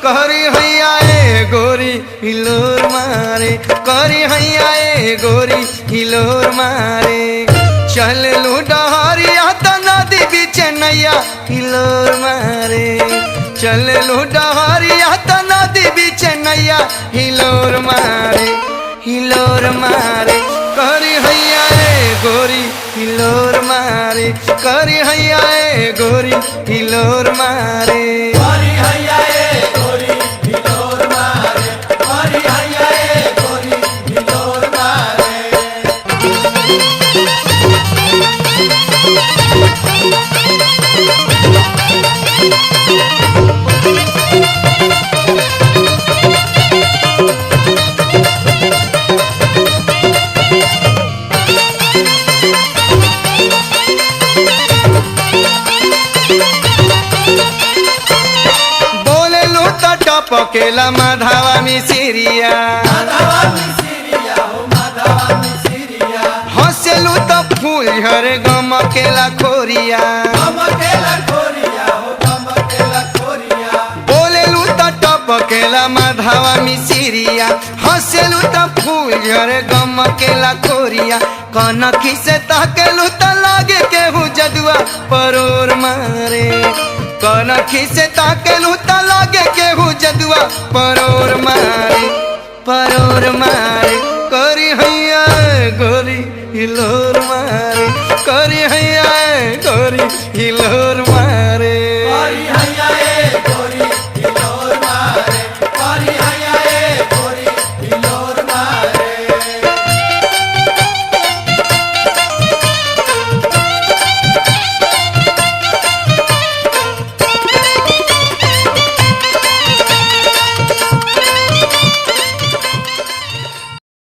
करी हैया ए गोरी हिलोर मारे, करी हैया ए गोरी हिलोर मारे। चल लू डहरिया तो नदी बीच नैया हिलोर मारे, चल लू डहरिया तो नदी बीच नैया हिलोर मारे, हिलोर मारे। करी हैया ए गोरी हिलोर मारे, करी हैया ए गोरी हिलोर मारे। करी हैया ए गोरी हिलोर मारे, करी हैया ए गोरी हिलोर मारे। पकेला माधवा मिसिरिया, माधवा मिसिरिया हो माधवा मिसिरिया। हंसेलू तो फूल झरे गमकेला खोरिया, गमकेला खोरिया हो गमकेला खोरिया। बोलेलू तो टपकेला माधवा मिसिरिया, हंसेलू तो फूल झरे गमकेला खोरिया। कनखी से तकेलू तो लागे केहू जदुआ परोर मारे, कनखी से ताकेलू तो लागे केहू जदुआ परोर मारे, परोर मारे। करी हैया गोरी हिलोर मारे, करी हैया गोरी हिलोर